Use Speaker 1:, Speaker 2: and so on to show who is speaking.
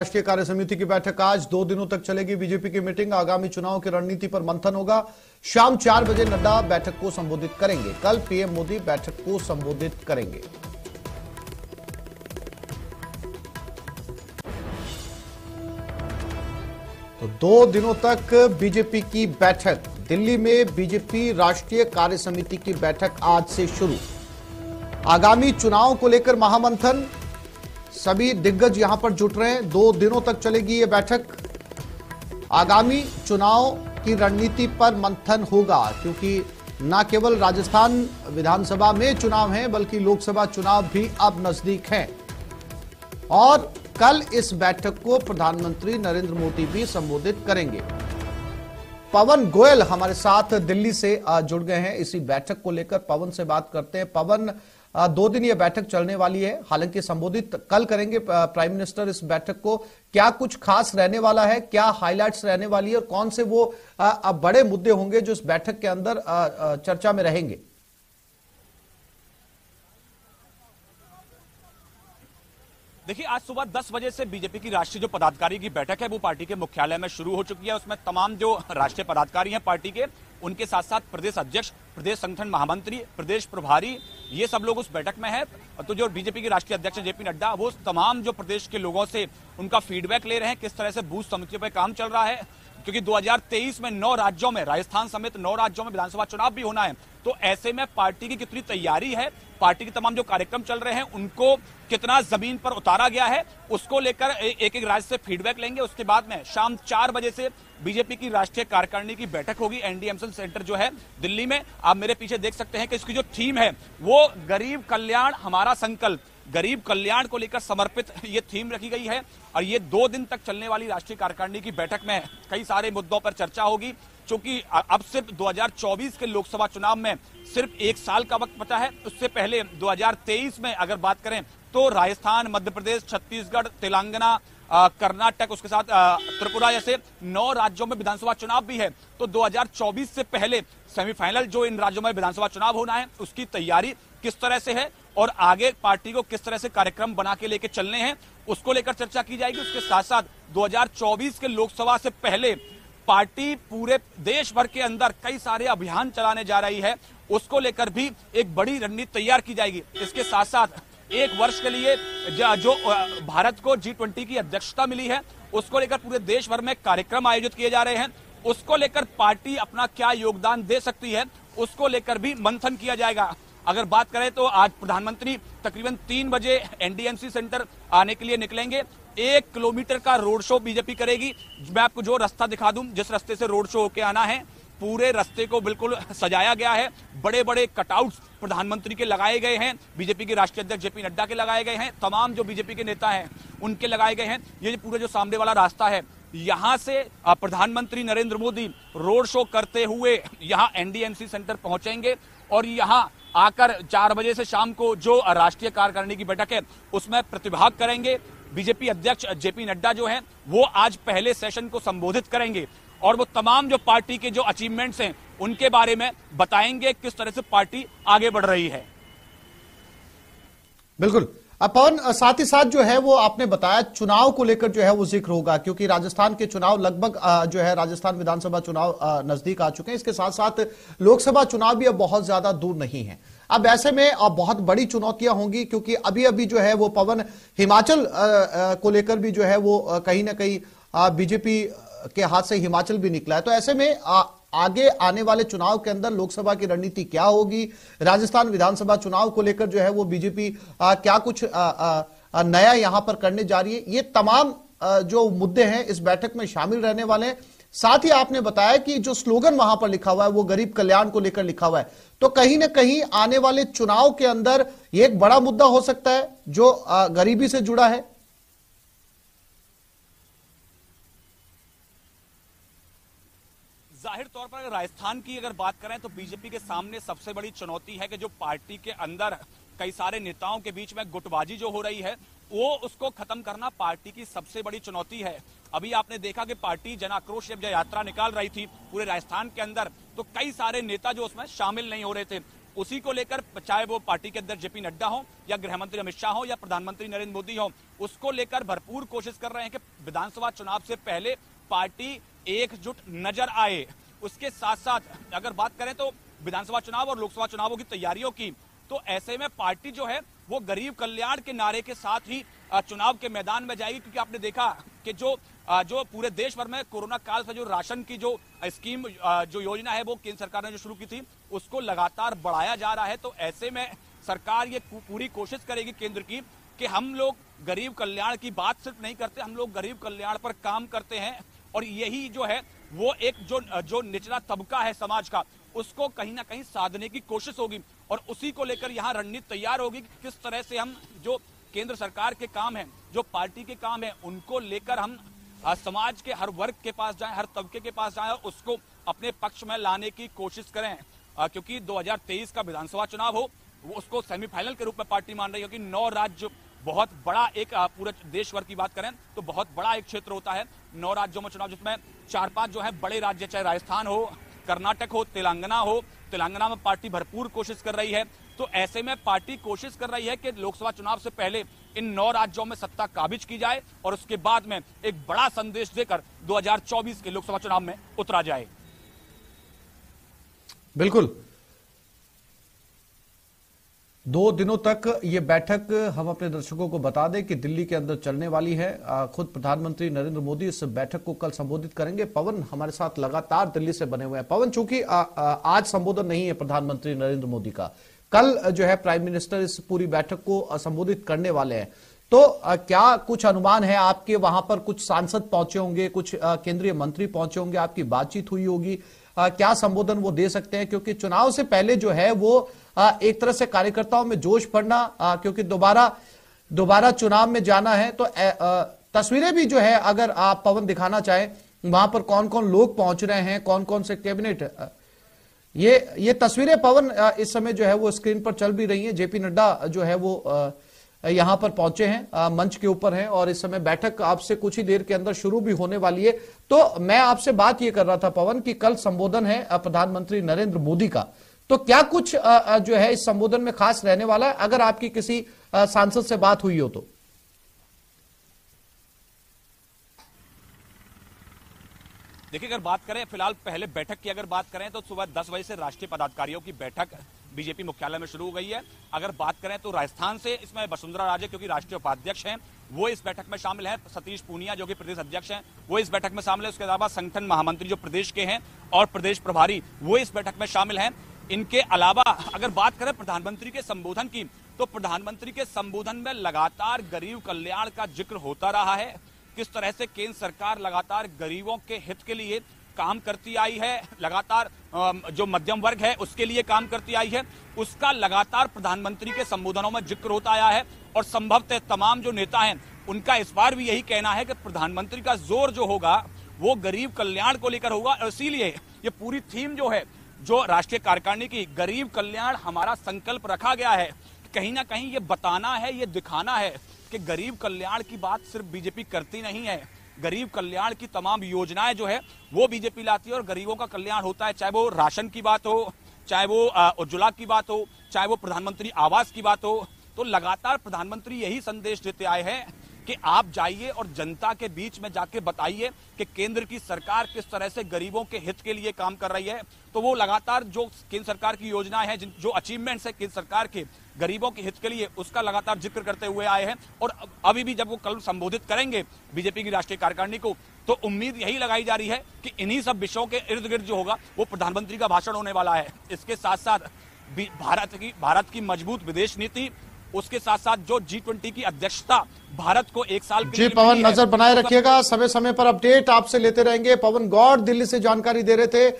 Speaker 1: राष्ट्रीय कार्य समिति की बैठक आज 2 दिनों तक चलेगी। बीजेपी की मीटिंग, आगामी चुनाव की रणनीति पर मंथन होगा। शाम 4 बजे नड्डा बैठक को संबोधित करेंगे। कल पीएम मोदी बैठक को संबोधित करेंगे। तो 2 दिनों तक बीजेपी की बैठक। दिल्ली में बीजेपी राष्ट्रीय कार्य समिति की बैठक आज से शुरू। आगामी चुनाव को लेकर महामंथन, सभी दिग्गज यहां पर जुट रहे हैं। 2 दिनों तक चलेगी यह बैठक। आगामी चुनाव की रणनीति पर मंथन होगा, क्योंकि न केवल राजस्थान विधानसभा में चुनाव है बल्कि लोकसभा चुनाव भी अब नजदीक हैं। और कल इस बैठक को प्रधानमंत्री नरेंद्र मोदी भी संबोधित करेंगे। पवन गोयल हमारे साथ दिल्ली से जुड़ गए हैं इसी बैठक को लेकर। पवन से बात करते हैं। पवन, 2 दिन यह बैठक चलने वाली है, हालांकि संबोधित कल करेंगे प्राइम मिनिस्टर इस बैठक को। क्या कुछ खास रहने वाला है, क्या हाइलाइट्स रहने वाली है और कौन से वो बड़े मुद्दे होंगे जो इस बैठक के अंदर चर्चा में रहेंगे?
Speaker 2: देखिए, आज सुबह 10 बजे से बीजेपी की राष्ट्रीय जो पदाधिकारी की बैठक है वो पार्टी के मुख्यालय में शुरू हो चुकी है। उसमें तमाम जो राष्ट्रीय पदाधिकारी हैं पार्टी के, उनके साथ साथ प्रदेश अध्यक्ष, प्रदेश संगठन महामंत्री, प्रदेश प्रभारी, ये सब लोग उस बैठक में हैं। तो जो बीजेपी के राष्ट्रीय अध्यक्ष जेपी नड्डा, वो तमाम जो प्रदेश के लोगों से उनका फीडबैक ले रहे हैं, किस तरह से बूथ समितियों पर काम चल रहा है, क्योंकि 2023 में 9 राज्यों में, राजस्थान समेत 9 राज्यों में विधानसभा चुनाव भी होना है। तो ऐसे में पार्टी की कितनी तैयारी है, पार्टी के तमाम जो कार्यक्रम चल रहे हैं उनको कितना जमीन पर उतारा गया है, उसको लेकर एक एक राज्य से फीडबैक लेंगे। उसके बाद में शाम 4 बजे से बीजेपी की राष्ट्रीय कार्यकारिणी की बैठक होगी एनडीएमसी सेंटर जो है दिल्ली में। आप मेरे पीछे देख सकते हैं कि इसकी जो थीम है वो गरीब कल्याण हमारा संकल्प, गरीब कल्याण को लेकर समर्पित ये थीम रखी गई है। और ये 2 दिन तक चलने वाली राष्ट्रीय कार्यकारिणी की बैठक में कई सारे मुद्दों पर चर्चा होगी, क्योंकि अब सिर्फ 2024 के लोकसभा चुनाव में सिर्फ 1 साल का वक्त बचा है। उससे पहले 2023 में अगर बात करें तो राजस्थान, मध्य प्रदेश, छत्तीसगढ़, तेलंगाना, कर्नाटक, उसके साथ त्रिपुरा जैसे 9 राज्यों में विधानसभा चुनाव भी है। तो 2024 से पहले सेमीफाइनल जो इन राज्यों में विधानसभा चुनाव होना है उसकी तैयारी किस तरह से है और आगे पार्टी को किस तरह से कार्यक्रम बना के लेके चलने हैं, उसको लेकर चर्चा की जाएगी। उसके साथ साथ 2024 के लोकसभा से पहले पार्टी पूरे देश भर के अंदर कई सारे अभियान चलाने जा रही है, उसको लेकर भी एक बड़ी रणनीति तैयार की जाएगी। इसके साथ साथ 1 वर्ष के लिए जो भारत को G20 की अध्यक्षता मिली है, उसको लेकर पूरे देश भर में कार्यक्रम आयोजित किए जा रहे हैं। उसको लेकर पार्टी अपना क्या योगदान दे सकती है, उसको लेकर भी मंथन किया जाएगा। अगर बात करें तो आज प्रधानमंत्री तकरीबन 3 बजे एनडीएमसी सेंटर आने के लिए निकलेंगे। 1 किलोमीटर का रोड शो बीजेपी करेगी। मैं आपको जो रास्ता दिखा दूं, जिस रास्ते से रोड शो होके आना है, पूरे रास्ते को बिल्कुल सजाया गया है। बड़े बड़े कटआउट्स प्रधानमंत्री के लगाए गए हैं, बीजेपी के राष्ट्रीय अध्यक्ष जेपी नड्डा के लगाए गए हैं, तमाम जो बीजेपी के नेता हैं उनके लगाए गए हैं। ये पूरा जो सामने वाला रास्ता है, यहां से प्रधानमंत्री नरेंद्र मोदी रोड शो करते हुए यहां एनडीएमसी सेंटर पहुंचेंगे और यहां आकर 4 बजे से शाम को जो राष्ट्रीय कार्यकारिणी की बैठक है उसमें प्रतिभाग करेंगे। बीजेपी अध्यक्ष जेपी नड्डा जो हैं वो आज पहले सेशन को संबोधित करेंगे और वो तमाम जो पार्टी के जो अचीवमेंट्स हैं उनके बारे में बताएंगे, किस तरह से पार्टी आगे बढ़ रही है।
Speaker 1: बिल्कुल। पवन, साथ ही साथ जो है वो आपने बताया चुनाव को लेकर जो है वो जिक्र होगा, क्योंकि राजस्थान के चुनाव लगभग जो है राजस्थान विधानसभा चुनाव नजदीक आ चुके हैं। इसके साथ साथ लोकसभा चुनाव भी अब बहुत ज्यादा दूर नहीं है। अब ऐसे में अब बहुत बड़ी चुनौतियां होंगी, क्योंकि अभी अभी जो है वो पवन हिमाचल को लेकर भी जो है वो कहीं ना कहीं बीजेपी के हाथ से हिमाचल भी निकला है। तो ऐसे में आगे आने वाले चुनाव के अंदर लोकसभा की रणनीति क्या होगी, राजस्थान विधानसभा चुनाव को लेकर जो है वो बीजेपी क्या कुछ नया यहां पर करने जा रही है, ये तमाम जो मुद्दे हैं इस बैठक में शामिल रहने वाले हैं। साथ ही आपने बताया कि जो स्लोगन वहां पर लिखा हुआ है वो गरीब कल्याण को लेकर लिखा हुआ है, तो कहीं ना कहीं आने वाले चुनाव के अंदर ये एक बड़ा मुद्दा हो सकता है जो गरीबी से जुड़ा है।
Speaker 2: जाहिर तौर पर राजस्थान की अगर बात करें तो बीजेपी के सामने सबसे बड़ी चुनौती है कि जो पार्टी के अंदर कई सारे नेताओं के बीच में गुटबाजी जो हो रही है वो उसको खत्म करना पार्टी की सबसे बड़ी चुनौती है। अभी आपने देखा कि पार्टी जन आक्रोश जब यात्रा निकाल रही थी पूरे राजस्थान के अंदर, तो कई सारे नेता जो उसमें शामिल नहीं हो रहे थे। उसी को लेकर चाहे वो पार्टी के अध्यक्ष जेपी नड्डा हो या गृह मंत्री अमित शाह हो या प्रधानमंत्री नरेंद्र मोदी हो, उसको लेकर भरपूर कोशिश कर रहे हैं कि विधानसभा चुनाव से पहले पार्टी एकजुट नजर आए। उसके साथ साथ अगर बात करें तो विधानसभा चुनाव और लोकसभा चुनावों की तैयारियों की, तो ऐसे में पार्टी जो है वो गरीब कल्याण के नारे के साथ ही चुनाव के मैदान में जाएगी, क्योंकि आपने देखा कि जो पूरे देश भर में कोरोना काल से जो राशन की जो स्कीम जो योजना है वो केंद्र सरकार ने जो शुरू की थी उसको लगातार बढ़ाया जा रहा है। तो ऐसे में सरकार ये पूरी कोशिश करेगी केंद्र की कि हम लोग गरीब कल्याण की बात सिर्फ नहीं करते, हम लोग गरीब कल्याण पर काम करते हैं। और यही जो है वो एक जो निचला तबका है समाज का, उसको कहीं ना कहीं साधने की कोशिश होगी। और उसी को लेकर यहाँ रणनीति तैयार होगी कि किस तरह से हम जो केंद्र सरकार के काम है, जो पार्टी के काम है, उनको लेकर हम समाज के हर वर्ग के पास जाएं, हर तबके के पास जाएं और उसको अपने पक्ष में लाने की कोशिश करें। क्योंकि 2023 का विधानसभा चुनाव हो वो उसको सेमीफाइनल के रूप में पार्टी मान रही है, क्योंकि 9 राज्य बहुत बड़ा एक पूरे देश भर की बात करें तो बहुत बड़ा एक क्षेत्र होता है। 9 राज्यों में चुनाव, जिसमें 4-5 जो है बड़े राज्य, चाहे राजस्थान हो, कर्नाटक हो, तेलंगाना में पार्टी भरपूर कोशिश कर रही है। तो ऐसे में पार्टी कोशिश कर रही है कि लोकसभा चुनाव से पहले इन 9 राज्यों में सत्ता काबिज की जाए और उसके बाद में एक बड़ा संदेश देकर 2024 के लोकसभा चुनाव में उतरा जाए।
Speaker 1: बिल्कुल, 2 दिनों तक ये बैठक हम अपने दर्शकों को बता दें कि दिल्ली के अंदर चलने वाली है। खुद प्रधानमंत्री नरेंद्र मोदी इस बैठक को कल संबोधित करेंगे। पवन हमारे साथ लगातार दिल्ली से बने हुए हैं। पवन, चूंकि आज संबोधन नहीं है प्रधानमंत्री नरेंद्र मोदी का, कल जो है प्राइम मिनिस्टर इस पूरी बैठक को संबोधित करने वाले हैं, तो क्या कुछ अनुमान है आपके? वहां पर कुछ सांसद पहुंचे होंगे, कुछ केंद्रीय मंत्री पहुंचे होंगे, आपकी बातचीत हुई होगी, क्या संबोधन वो दे सकते हैं? क्योंकि चुनाव से पहले जो है वो एक तरह से कार्यकर्ताओं में जोश भरना, क्योंकि दोबारा चुनाव में जाना है। तो तस्वीरें भी जो है अगर आप पवन दिखाना चाहें, वहां पर कौन कौन लोग पहुंच रहे हैं, कौन कौन से कैबिनेट, ये तस्वीरें पवन इस समय जो है वो स्क्रीन पर चल भी रही हैं। जेपी नड्डा जो है वो यहां पर पहुंचे हैं, मंच के ऊपर हैं और इस समय बैठक आपसे कुछ ही देर के अंदर शुरू भी होने वाली है। तो मैं आपसे बात ये कर रहा था पवन कि कल संबोधन है प्रधानमंत्री नरेंद्र मोदी का, तो क्या कुछ जो है इस संबोधन में खास रहने वाला है, अगर आपकी किसी सांसद से बात हुई हो तो?
Speaker 2: देखिए, अगर बात करें फिलहाल पहले बैठक की अगर बात करें तो सुबह 10 बजे से राष्ट्रीय पदाधिकारियों की बैठक बीजेपी मुख्यालय में शुरू हो गई है। अगर बात करें तो राजस्थान से इसमें वसुंधरा राजे, क्योंकि राष्ट्रीय उपाध्यक्ष हैं, वो इस बैठक में शामिल हैं। सतीश पूनिया जो कि प्रदेश अध्यक्ष हैं वो इस बैठक में शामिल है। उसके अलावा संगठन महामंत्री जो प्रदेश के हैं और प्रदेश प्रभारी वो इस बैठक में शामिल हैं। इनके अलावा अगर बात करें प्रधानमंत्री के संबोधन की, तो प्रधानमंत्री के संबोधन में लगातार गरीब कल्याण का जिक्र होता रहा है। किस तरह से केंद्र सरकार लगातार गरीबों के हित के लिए काम करती आई है, लगातार जो मध्यम वर्ग है उसके लिए काम करती आई है, उसका लगातार प्रधानमंत्री के संबोधनों में जिक्र होता आया है। और संभवतः तमाम जो नेता हैं उनका इस बार भी यही कहना है कि प्रधानमंत्री का जोर जो होगा वो गरीब कल्याण को लेकर होगा। इसीलिए ये पूरी थीम जो है, जो राष्ट्रीय कार्यकारिणी की गरीब कल्याण हमारा संकल्प रखा गया है, कहीं ना कहीं ये बताना है, ये दिखाना है कि गरीब कल्याण की बात सिर्फ बीजेपी करती नहीं है, गरीब कल्याण की तमाम योजनाएं जो है वो बीजेपी लाती है और गरीबों का कल्याण होता है। चाहे वो राशन की बात हो, चाहे वो उज्ज्वला की बात हो, चाहे वो प्रधानमंत्री आवास की बात हो, तो लगातार प्रधानमंत्री यही संदेश देते आए हैं कि आप जाइए और जनता के बीच में जाके बताइए कि केंद्र की सरकार किस तरह से गरीबों के हित के लिए काम कर रही है। तो वो लगातार जो केंद्र सरकार की योजनाएं हैं, जो अचीवमेंट्स है केंद्र सरकार के गरीबों के हित के लिए, उसका लगातार जिक्र करते हुए आए हैं। और अभी भी जब वो कल संबोधित करेंगे बीजेपी की राष्ट्रीय कार्यकारिणी को, तो उम्मीद यही लगाई जा रही है कि इन्हीं सब विषयों के इर्द गिर्द जो होगा वो प्रधानमंत्री का भाषण होने वाला है। इसके साथ साथ भारत की मजबूत विदेश नीति, उसके साथ साथ जो G20 की अध्यक्षता भारत को 1 साल के
Speaker 1: जी पवन, नजर बनाए रखिएगा, समय समय पर अपडेट आपसे लेते रहेंगे। पवन गौड़ दिल्ली से जानकारी दे रहे थे।